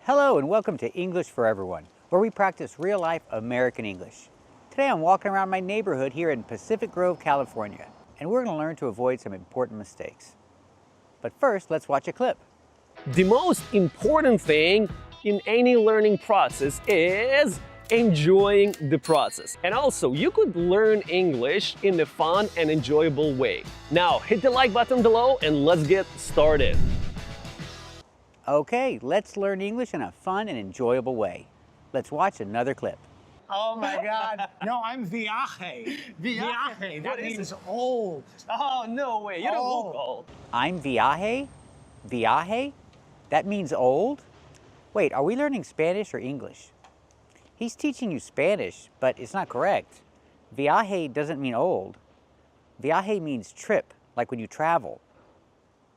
Hello and welcome to English for Everyone, where we practice real-life American English. Today I'm walking around my neighborhood here in Pacific Grove, California, and we're going to learn to avoid some important mistakes. But first, let's watch a clip. The most important thing in any learning process is enjoying the process. And also, you could learn English in a fun and enjoyable way. Now, hit the like button below and let's get started. Okay, let's learn English in a fun and enjoyable way. Let's watch another clip. Oh my God. No, I'm viaje. Viaje. That means old. Oh, no way. You don't look old. I'm viaje? Viaje? That means old? Wait, are we learning Spanish or English? He's teaching you Spanish, but it's not correct. Viaje doesn't mean old. Viaje means trip, like when you travel.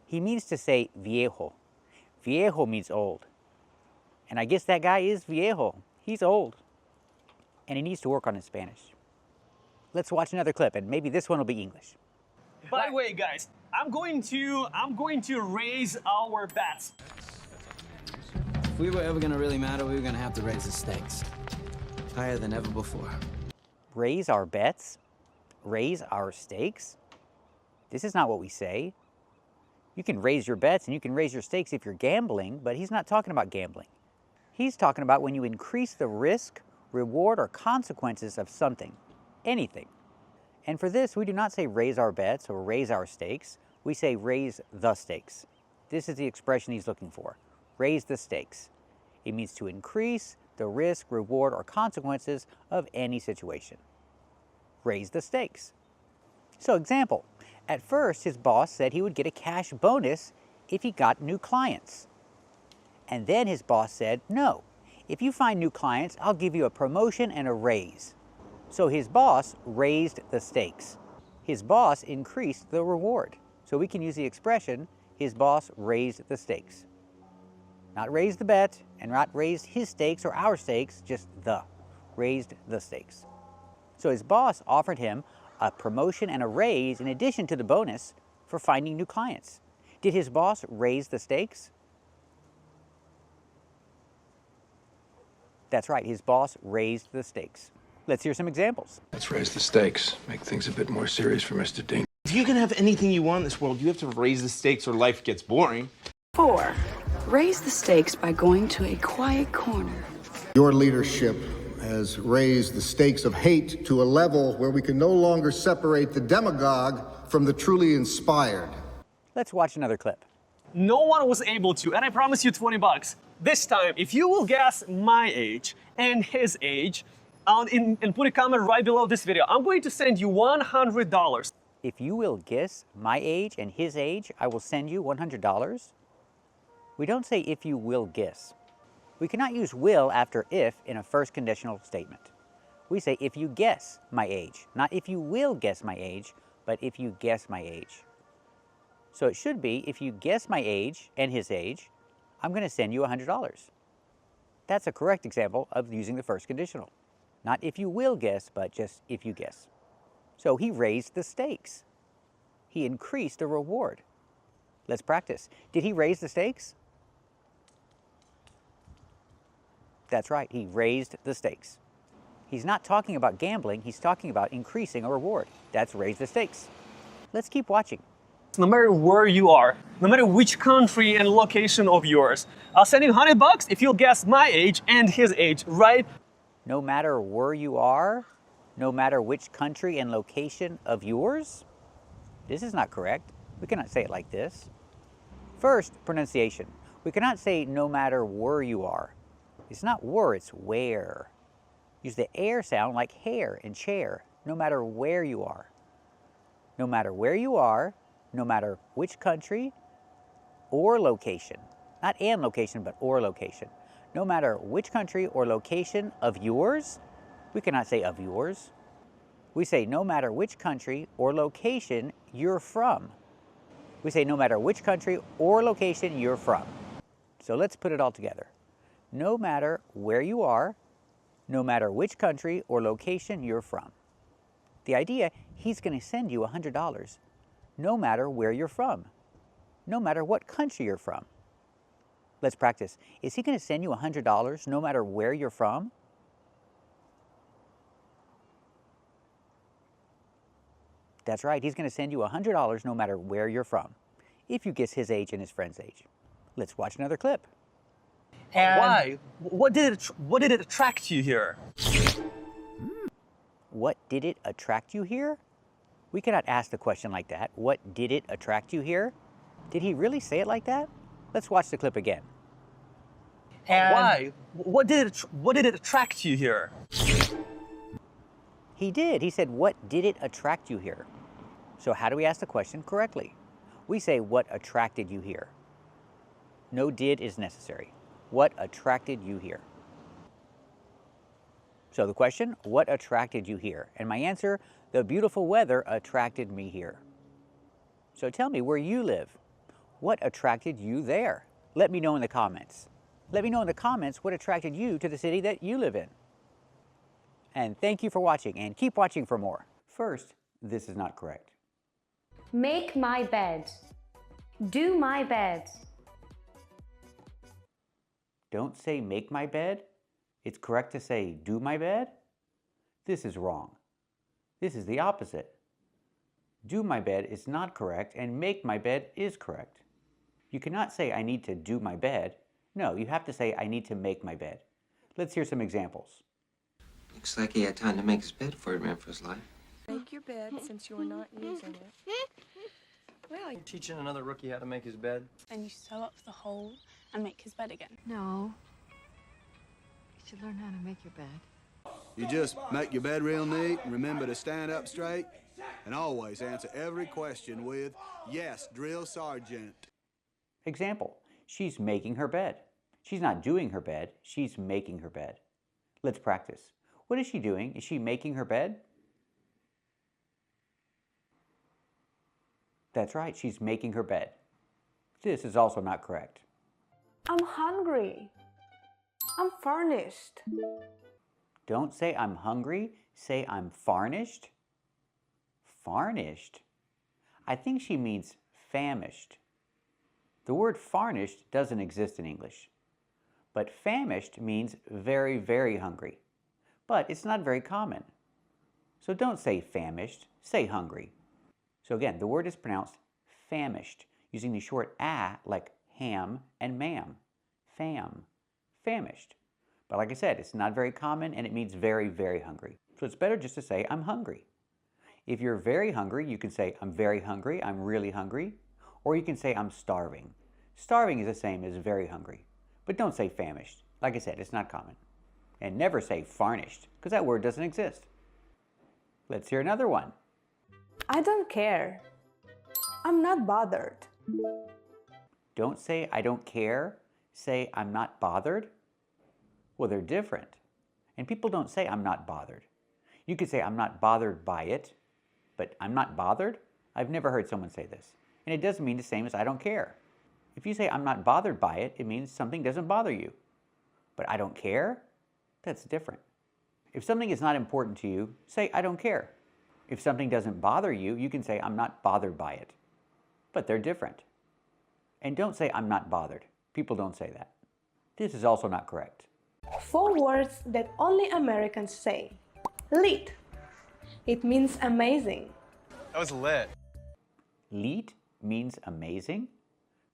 He means to say viejo. Viejo means old. And I guess that guy is viejo. He's old. And he needs to work on his Spanish. Let's watch another clip, and maybe this one will be English. By the way, guys, I'm going to raise our bets. If we were ever gonna really matter, we were gonna have to raise the stakes. Higher than ever before. Raise our bets? Raise our stakes? This is not what we say. You can raise your bets and you can raise your stakes if you're gambling, but he's not talking about gambling. He's talking about when you increase the risk, reward, or consequences of something, anything. And for this, we do not say raise our bets or raise our stakes. We say raise the stakes. This is the expression he's looking for. Raise the stakes. It means to increase the risk, reward, or consequences of any situation. Raise the stakes. So example, at first his boss said he would get a cash bonus if he got new clients. And then his boss said, no, if you find new clients, I'll give you a promotion and a raise. So his boss raised the stakes. His boss increased the reward. So we can use the expression, his boss raised the stakes. Not raised the bet and not raised his stakes or our stakes, just raised the stakes. So his boss offered him a promotion and a raise in addition to the bonus for finding new clients. Did his boss raise the stakes? That's right, his boss raised the stakes. Let's hear some examples. Let's raise the stakes, make things a bit more serious for Mr. Ding. If you can have anything you want in this world, you have to raise the stakes or life gets boring. 4. Raise the stakes by going to a quiet corner. Your leadership has raised the stakes of hate to a level where we can no longer separate the demagogue from the truly inspired. Let's watch another clip. No one was able to, and I promise you $20. This time, if you will guess my age and his age, and put a comment right below this video, I'm going to send you $100. If you will guess my age and his age, I will send you $100. We don't say if you will guess. We cannot use will after if in a first conditional statement. We say if you guess my age, not if you will guess my age, but if you guess my age. So it should be if you guess my age and his age, I'm going to send you $100. That's a correct example of using the first conditional. Not if you will guess, but just if you guess. So he raised the stakes. He increased the reward. Let's practice. Did he raise the stakes? That's right, he raised the stakes. He's not talking about gambling, he's talking about increasing a reward. That's raise the stakes. Let's keep watching. No matter where you are, no matter which country and location of yours, I'll send you $100 if you'll guess my age and his age, right? No matter where you are, no matter which country and location of yours? This is not correct. We cannot say it like this. First, pronunciation. We cannot say no matter where you are. It's not where, it's where. Use the air sound like hair and chair, no matter where you are. No matter where you are, no matter which country or location. Not and location, but or location. No matter which country or location of yours, we cannot say of yours. We say no matter which country or location you're from. We say no matter which country or location you're from. So let's put it all together. No matter where you are, no matter which country or location you're from. The idea, he's going to send you $100 no matter where you're from, no matter what country you're from. Let's practice. Is he going to send you $100 no matter where you're from? That's right, he's going to send you $100 no matter where you're from, if you guess his age and his friend's age. Let's watch another clip. And Why? What did it attract you here? What did it attract you here? We cannot ask the question like that. What did it attract you here? Did he really say it like that? Let's watch the clip again. And Why? What did it attract you here? He did. He said, what did it attract you here? So how do we ask the question correctly? We say, what attracted you here? No did is necessary. What attracted you here? So the question, what attracted you here? And my answer, the beautiful weather attracted me here. So tell me where you live. What attracted you there? Let me know in the comments. Let me know in the comments what attracted you to the city that you live in. And thank you for watching, and keep watching for more. First, this is not correct. Make my bed. Do my bed. Don't say make my bed. It's correct to say do my bed. This is wrong. This is the opposite. Do my bed is not correct, and make my bed is correct. You cannot say I need to do my bed. No, you have to say I need to make my bed. Let's hear some examples. Looks like he had time to make his bed before he ran for his life. Make your bed since you're not using it. Well, You're teaching another rookie how to make his bed. And you sew up the hole and make his bed again. No. You should learn how to make your bed. You just make your bed real neat and remember to stand up straight and always answer every question with, yes, drill sergeant. Example, she's making her bed. She's not doing her bed, she's making her bed. Let's practice. What is she doing? Is she making her bed? That's right, she's making her bed. This is also not correct. I'm hungry. I'm furnished. Don't say I'm hungry, say I'm farnished. Farnished? I think she means famished. The word farnished doesn't exist in English, but famished means very, very hungry. But it's not very common. So don't say famished, say hungry. So again, the word is pronounced famished, using the short ah like ham and ma'am. Fam, famished. But like I said, it's not very common and it means very, very hungry. So it's better just to say I'm hungry. If you're very hungry, you can say I'm very hungry, I'm really hungry, or you can say I'm starving. Starving is the same as very hungry. But don't say famished. Like I said, it's not common. And never say farnished, because that word doesn't exist. Let's hear another one. I don't care. I'm not bothered. Don't say I don't care, say I'm not bothered. Well, they're different. And people don't say I'm not bothered. You could say I'm not bothered by it, but I'm not bothered? I've never heard someone say this. And it doesn't mean the same as I don't care. If you say I'm not bothered by it, it means something doesn't bother you. But I don't care? That's different. If something is not important to you, say I don't care. If something doesn't bother you, you can say I'm not bothered by it. But they're different. And don't say I'm not bothered. People don't say that. This is also not correct. 4 words that only Americans say. Lit. It means amazing. That was lit. Lit means amazing.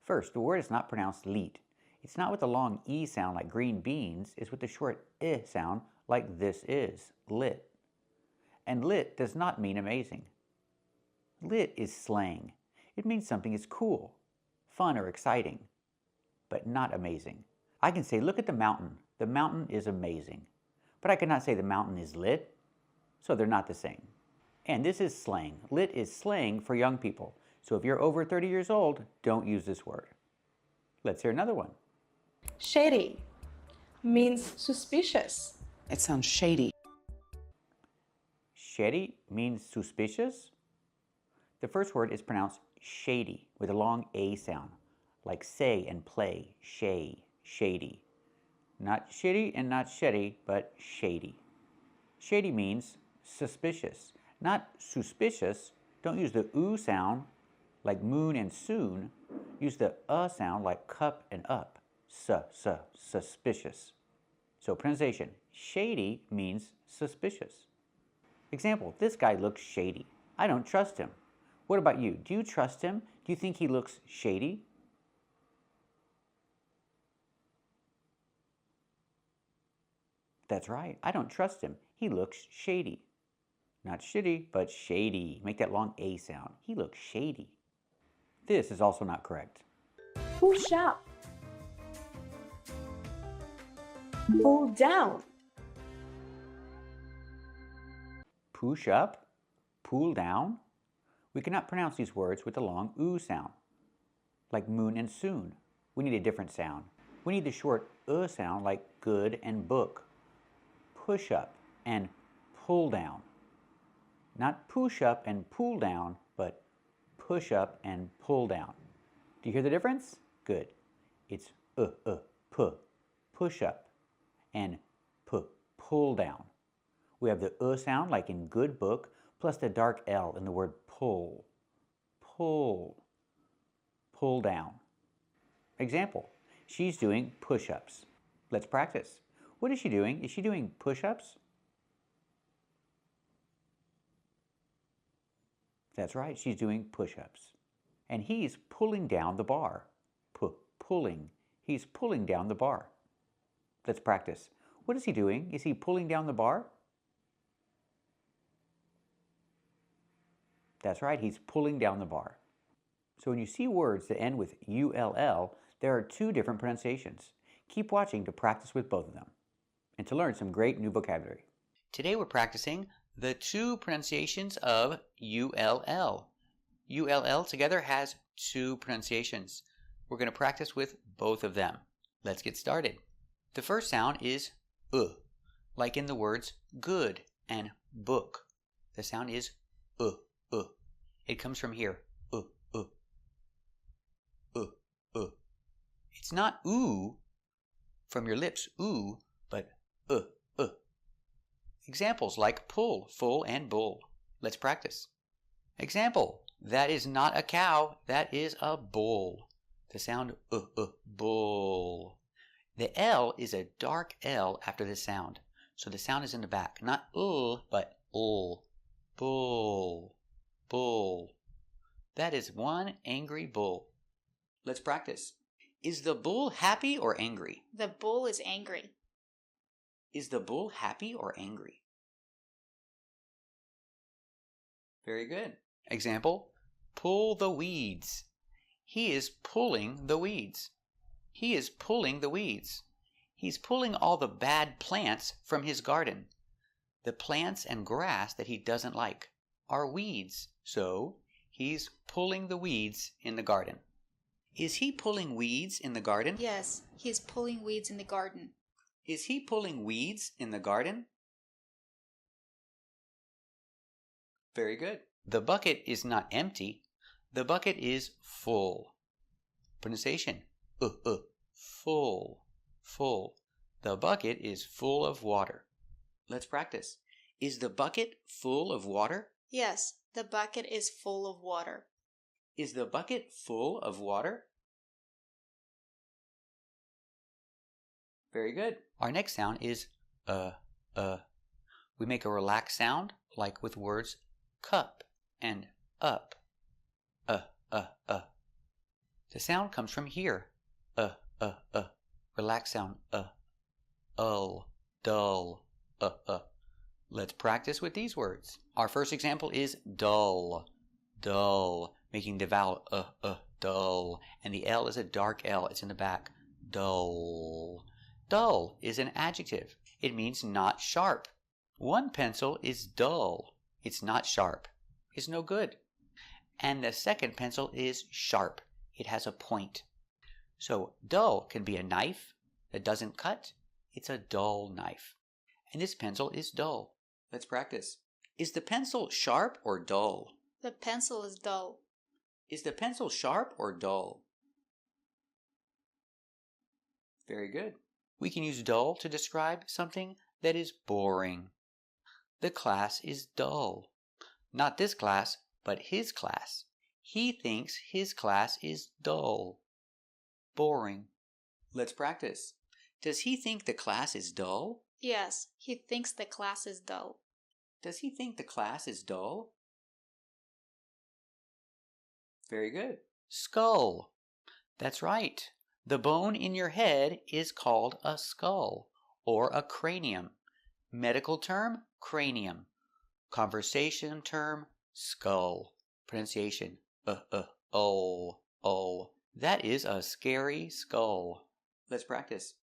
First, the word is not pronounced lit. It's not with the long E sound like green beans. It's with the short I sound like this is, lit. And lit does not mean amazing. Lit is slang. It means something is cool, fun, or exciting, but not amazing. I can say, look at the mountain. The mountain is amazing. But I cannot say the mountain is lit, so they're not the same. And this is slang. Lit is slang for young people. So if you're over 30 years old, don't use this word. Let's hear another one. Shady means suspicious. It sounds shady. Shady means suspicious. The first word is pronounced shady with a long A sound, like say and play, shay, shady. Not shitty and not shady, but shady. Shady means suspicious, not suspicious. Don't use the oo sound like moon and soon. Use the sound like cup and up. suspicious. So pronunciation, shady means suspicious. Example, this guy looks shady. I don't trust him. What about you? Do you trust him? Do you think he looks shady? That's right. I don't trust him. He looks shady. Not shitty, but shady. Make that long A sound. He looks shady. This is also not correct. Push up. Pull down. Push up, pull down. We cannot pronounce these words with the long oo sound, like moon and soon. We need a different sound. We need the short sound like good and book. Push up and pull down. Not push up and pull down, but push up and pull down. Do you hear the difference? Good. It's push up, and pull down. We have the sound like in good book, plus the dark L in the word pull. Pull down. Example, she's doing push-ups. Let's practice. What is she doing? Is she doing push-ups? That's right, she's doing push-ups. And he's pulling down the bar. Pulling. He's pulling down the bar. Let's practice. What is he doing? Is he pulling down the bar? That's right, he's pulling down the bar. So when you see words that end with ULL, there are two different pronunciations. Keep watching to practice with both of them and to learn some great new vocabulary. Today we're practicing the two pronunciations of ULL. ULL together has two pronunciations. We're going to practice with both of them. Let's get started. The first sound is like in the words good and book. The sound is It comes from here. It's not ooh from your lips, ooh, but Examples like pull, full, and bull. Let's practice. Example, that is not a cow, that is a bull. The sound bull. The L is a dark L after the sound. So the sound is in the back. Not but bull. Bull. That is one angry bull. Let's practice. Is the bull happy or angry? The bull is angry. Is the bull happy or angry? Very good. Example, pull the weeds. He is pulling the weeds. He is pulling the weeds. He's pulling all the bad plants from his garden. The plants and grass that he doesn't like are weeds, so he's pulling the weeds in the garden. Is he pulling weeds in the garden? Yes, he's pulling weeds in the garden. Is he pulling weeds in the garden? Very good. The bucket is not empty. The bucket is full. Pronunciation. Full. Full. The bucket is full of water. Let's practice. Is the bucket full of water? Yes, the bucket is full of water. Is the bucket full of water? Very good. Our next sound is We make a relaxed sound like with words cup and up. The sound comes from here. Relaxed sound. Dull. Let's practice with these words. Our first example is dull. Dull. Making the vowel dull. And the L is a dark L. It's in the back. Dull. Dull is an adjective. It means not sharp. One pencil is dull. It's not sharp. It's no good. And the second pencil is sharp. It has a point. So dull can be a knife that doesn't cut. It's a dull knife. And this pencil is dull. Let's practice. Is the pencil sharp or dull? The pencil is dull. Is the pencil sharp or dull? Very good. We can use dull to describe something that is boring. The class is dull. Not this class, but his class. He thinks his class is dull. Boring. Let's practice. Does he think the class is dull? Yes, he thinks the class is dull. Does he think the class is dull? Very good. Skull. That's right. The bone in your head is called a skull or a cranium. Medical term, cranium. Conversation term, skull. Pronunciation, oh. That is a scary skull. Let's practice.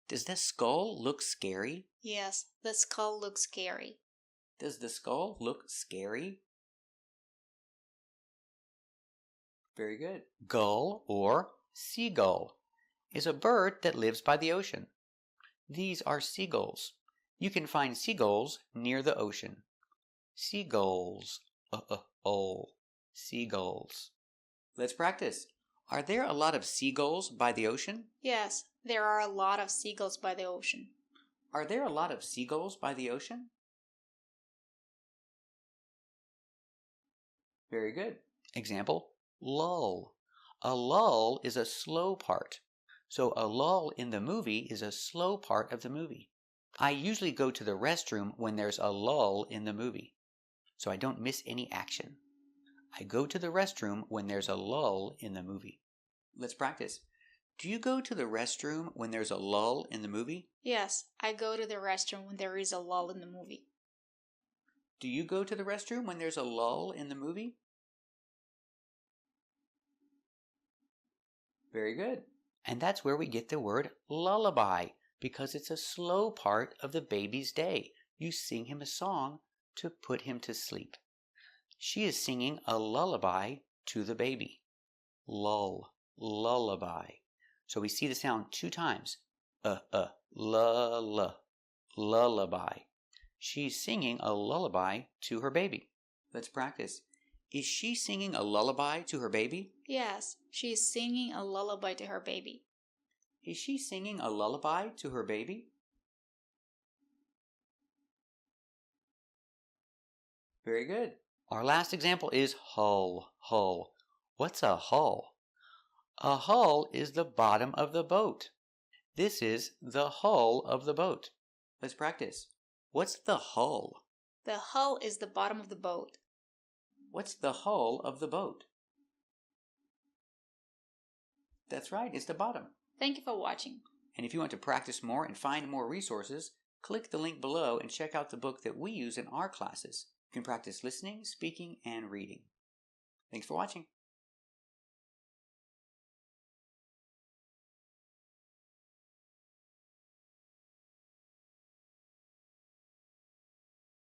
Does the skull look scary? Yes, the skull looks scary. Does the skull look scary? Very good. Gull or seagull is a bird that lives by the ocean. These are seagulls. You can find seagulls near the ocean. Seagulls. Seagulls. Let's practice. Are there a lot of seagulls by the ocean? Yes, there are a lot of seagulls by the ocean. Are there a lot of seagulls by the ocean? Very good. Example, lull. A lull is a slow part. So a lull in the movie is a slow part of the movie. I usually go to the restroom when there's a lull in the movie, so I don't miss any action. I go to the restroom when there's a lull in the movie. Let's practice. Do you go to the restroom when there's a lull in the movie? Yes, I go to the restroom when there is a lull in the movie. Do you go to the restroom when there's a lull in the movie? Very good. And that's where we get the word lullaby, because it's a slow part of the baby's day. You sing him a song to put him to sleep. She is singing a lullaby to the baby. Lull, lullaby. So we see the sound 2 times. Lullaby. She's singing a lullaby to her baby. Let's practice. Is she singing a lullaby to her baby? Yes, she is singing a lullaby to her baby. Is she singing a lullaby to her baby? Very good. Our last example is hull, hull. What's a hull? A hull is the bottom of the boat. This is the hull of the boat. Let's practice. What's the hull? The hull is the bottom of the boat. What's the hull of the boat? That's right, it's the bottom. Thank you for watching. And if you want to practice more and find more resources, click the link below and check out the book that we use in our classes. You can practice listening, speaking, and reading. Thanks for watching.